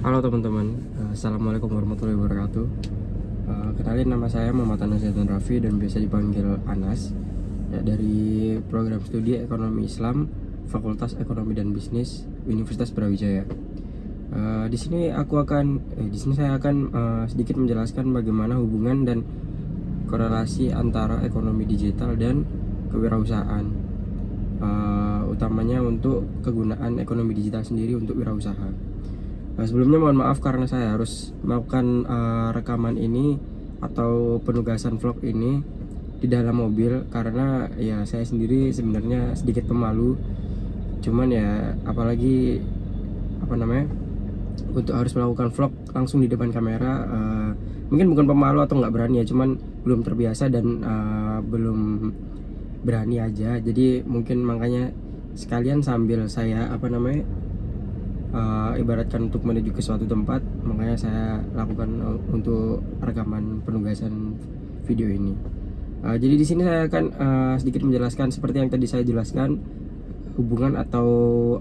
Halo teman-teman, Assalamualaikum warahmatullahi wabarakatuh. Kenalin, nama saya Muhammad Anas Zaitun Raffi dan biasa dipanggil Anas. Ya, dari program studi Ekonomi Islam, Fakultas Ekonomi dan Bisnis, Universitas Brawijaya. Di sini saya akan sedikit menjelaskan bagaimana hubungan dan korelasi antara ekonomi digital dan kewirausahaan. Utamanya untuk kegunaan ekonomi digital sendiri untuk wirausaha. Sebelumnya mohon maaf karena saya harus melakukan rekaman ini atau penugasan vlog ini di dalam mobil, karena ya saya sendiri sebenarnya sedikit pemalu. Cuman ya apalagi untuk harus melakukan vlog langsung di depan kamera, mungkin bukan pemalu atau nggak berani ya, cuman belum terbiasa dan belum berani aja. Jadi mungkin makanya sekalian sambil saya ibaratkan untuk menuju ke suatu tempat, makanya saya lakukan untuk rekaman penugasan video ini. Jadi di sini saya akan sedikit menjelaskan seperti yang tadi saya jelaskan, hubungan atau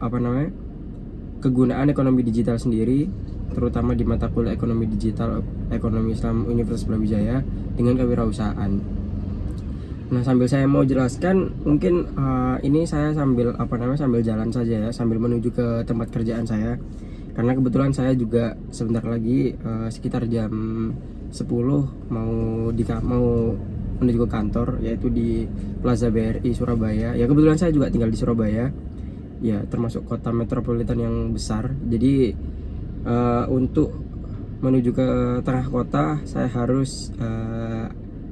kegunaan ekonomi digital sendiri, terutama di mata kuliah ekonomi digital Ekonomi Islam Universitas Brawijaya dengan kewirausahaan. Nah, sambil saya mau jelaskan, mungkin ini saya sambil jalan saja ya, sambil menuju ke tempat kerjaan saya. Karena kebetulan saya juga sebentar lagi sekitar jam 10 mau menuju ke kantor, yaitu di Plaza BRI Surabaya. Ya kebetulan saya juga tinggal di Surabaya. Ya, termasuk kota metropolitan yang besar. Jadi untuk menuju ke tengah kota saya harus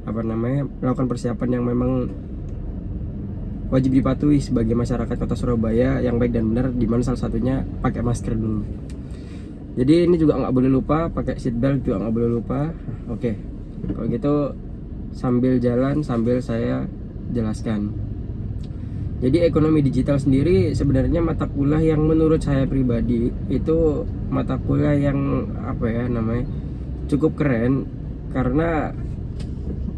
melakukan persiapan yang memang wajib dipatuhi sebagai masyarakat kota Surabaya yang baik dan benar, di mana salah satunya pakai masker dulu. Jadi ini juga nggak boleh lupa, pakai seat belt juga nggak boleh lupa. Oke, kalau gitu sambil jalan sambil saya jelaskan. Jadi ekonomi digital sendiri sebenarnya mata kuliah yang menurut saya pribadi itu mata kuliah yang cukup keren, karena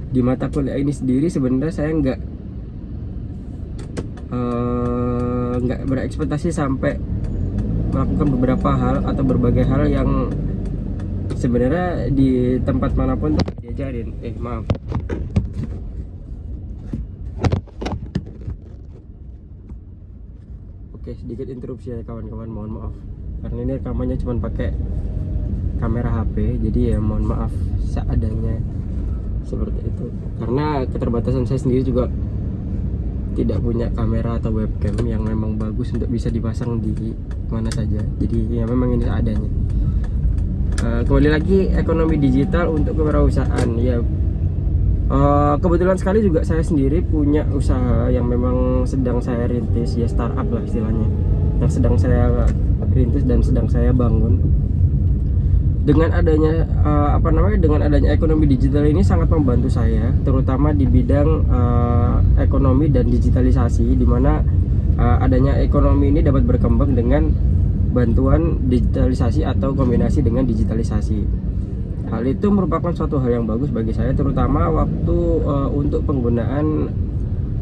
di mata kuliah ini sendiri sebenarnya saya nggak berekspektasi sampai melakukan beberapa hal atau berbagai hal yang sebenarnya di tempat manapun diajarin. Maaf. Oke, sedikit interupsi ya kawan-kawan, mohon maaf. Karena ini rekamannya cuma pakai kamera HP, jadi ya mohon maaf seadanya seperti itu. Karena keterbatasan saya sendiri juga tidak punya kamera atau webcam yang memang bagus untuk bisa dipasang di mana saja. Jadi ya memang ini seadanya. Kembali lagi, ekonomi digital untuk kewirausahaan. Ya, kebetulan sekali juga saya sendiri punya usaha yang memang sedang saya rintis, ya startup lah istilahnya, yang sedang saya rintis dan sedang saya bangun. Dengan adanya ekonomi digital ini sangat membantu saya, terutama di bidang ekonomi dan digitalisasi, di mana adanya ekonomi ini dapat berkembang dengan bantuan digitalisasi atau kombinasi dengan digitalisasi. Hal itu merupakan suatu hal yang bagus bagi saya, terutama waktu untuk penggunaan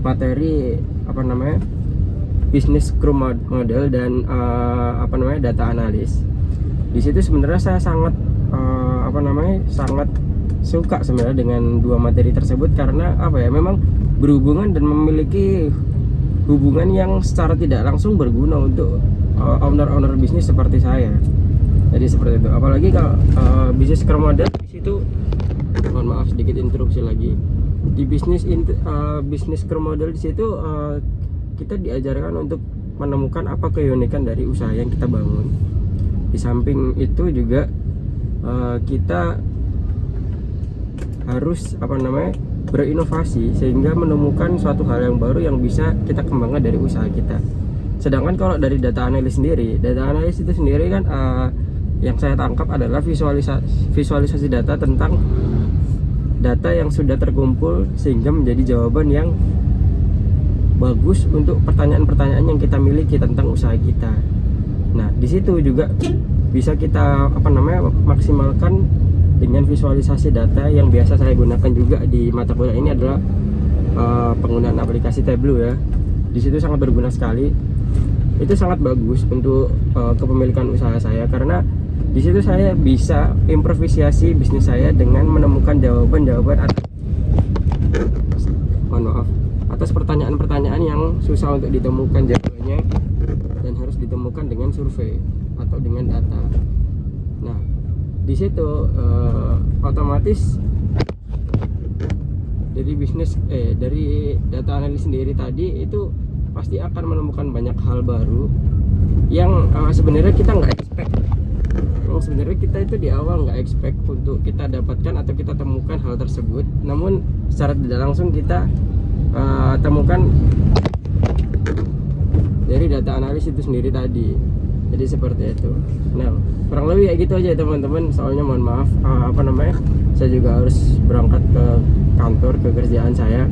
materi bisnis scrum model dan data analis. Di situ sebenarnya saya sangat sangat suka sebenarnya dengan dua materi tersebut, karena memang berhubungan dan memiliki hubungan yang secara tidak langsung berguna untuk owner bisnis seperti saya. Jadi seperti itu. Apalagi kalau bisnis scrum model di situ, mohon maaf sedikit interupsi lagi. Di bisnis scrum model di situ kita diajarkan untuk menemukan apa keunikan dari usaha yang kita bangun. Di samping itu juga kita harus berinovasi sehingga menemukan suatu hal yang baru yang bisa kita kembangkan dari usaha kita. Sedangkan kalau dari data analis itu sendiri kan yang saya tangkap adalah visualisasi data tentang data yang sudah terkumpul sehingga menjadi jawaban yang bagus untuk pertanyaan-pertanyaan yang kita miliki tentang usaha kita. Nah, di situ juga bisa kita maksimalkan dengan visualisasi data yang biasa saya gunakan juga di mata kuliah ini adalah penggunaan aplikasi Tableau ya. Di situ sangat berguna sekali. Itu sangat bagus untuk kepemilikan usaha saya, karena Di situ saya bisa improvisasi bisnis saya dengan menemukan jawaban-jawaban atas pertanyaan-pertanyaan yang susah untuk ditemukan jawabannya dan harus ditemukan dengan survei atau dengan data. Nah, di situ otomatis dari data analis sendiri tadi itu pasti akan menemukan banyak hal baru yang sebenarnya kita nggak expect. Yang sebenarnya kita itu di awal nggak expect untuk kita dapatkan atau kita temukan hal tersebut, namun secara tidak langsung kita temukan dari data analis itu sendiri tadi. Jadi seperti itu. Nah, kurang lebih kayak gitu aja ya teman-teman. Soalnya mohon maaf, saya juga harus berangkat ke kantor, ke kerjaan saya.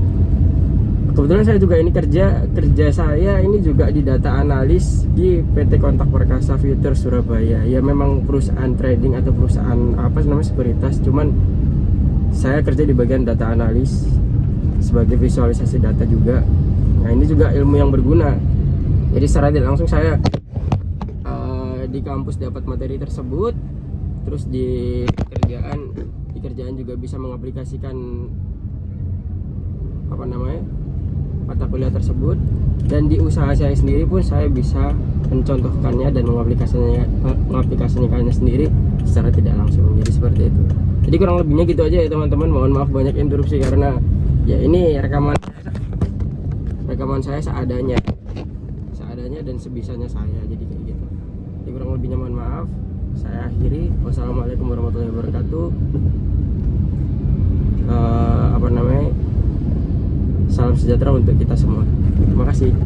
Kebetulan saya juga ini kerja saya ini juga di data analis di PT Kontak Perkasa Future Surabaya. Ya memang perusahaan trading atau perusahaan sekuritas, cuman saya kerja di bagian data analis sebagai visualisasi data juga. Nah, ini juga ilmu yang berguna. Jadi secara tidak langsung saya di kampus dapat materi tersebut, terus di kerjaan juga bisa mengaplikasikan mata kuliah tersebut, dan di usaha saya sendiri pun saya bisa mencontohkannya dan mengaplikasikannya sendiri secara tidak langsung. Jadi seperti itu. Jadi kurang lebihnya gitu aja ya teman-teman. Mohon maaf banyak interupsi karena ya ini rekaman saya seadanya dan sebisanya saya, jadi kayak gitu. Jadi kurang lebihnya mohon maaf. Saya akhiri. Wassalamualaikum warahmatullahi wabarakatuh. Salam sejahtera untuk kita semua. Terima kasih.